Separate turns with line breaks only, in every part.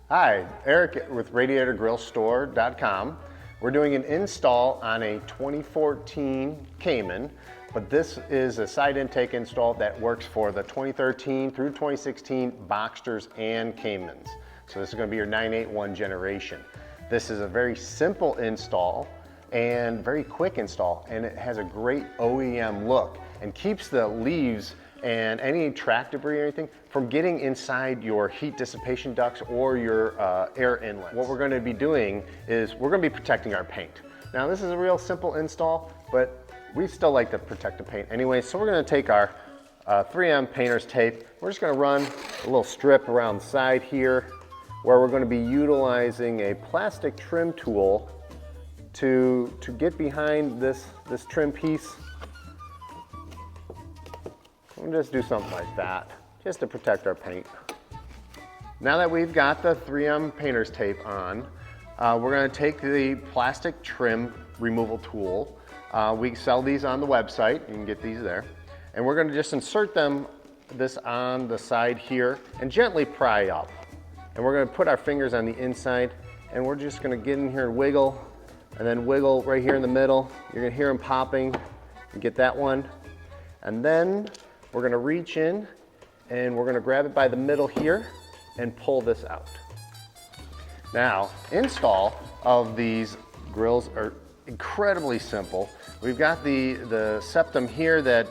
Hi, Eric with RadiatorGrillStore.com. We're doing an install on a 2014 Cayman, but this is a side intake install that works for the 2013 through 2016 Boxsters and Caymans. So this is going to be your 981 generation. This is a very simple install and very quick install, and it has a great OEM look and keeps the leaves and any track debris or anything from getting inside your heat dissipation ducts or your air inlets. What we're going to be doing is we're going to be protecting our paint. Now this is a real simple install, but we still like to protect the paint anyway, so we're going to take our 3M painter's tape. We're just going to run a little strip around the side here where we're going to be utilizing a plastic trim tool to get behind this trim piece. We'll just do something like that, just to protect our paint. Now that we've got the 3M painter's tape on, we're going to take the plastic trim removal tool. We sell these on the website, you can get these there. And we're going to just insert this on the side here and gently pry up. And we're going to put our fingers on the inside and we're just going to get in here and wiggle, and then wiggle right here in the middle. You're going to hear them popping. You get that one. And then we're going to reach in and we're going to grab it by the middle here and pull this out. Now, install of these grills are incredibly simple. We've got the septum here that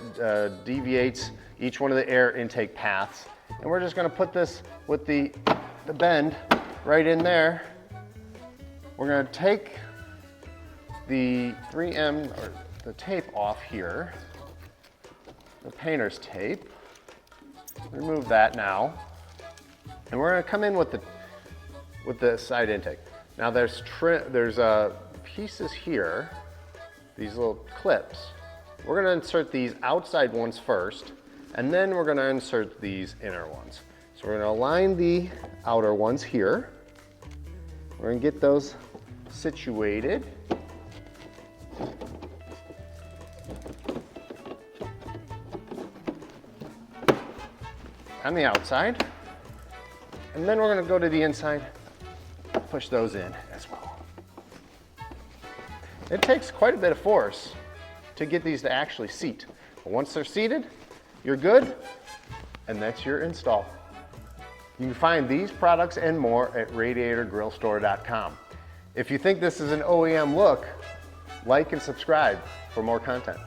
deviates each one of the air intake paths, and we're just going to put this with the bend right in there. We're going to take the 3M or the tape off here, the painter's tape, remove that now, and we're going to come in with the side intake. Now there's pieces here, these little clips. We're going to insert these outside ones first, and then we're going to insert these inner ones. So we're going to align the outer ones here. We're going to get those situated. On the outside, and then we're going to go to the inside, push those in as well. It takes quite a bit of force to get these to actually seat, but once they're seated, you're good, and that's your install. You can find these products and more at RadiatorGrillStore.com. If you think this is an OEM look, like and subscribe for more content.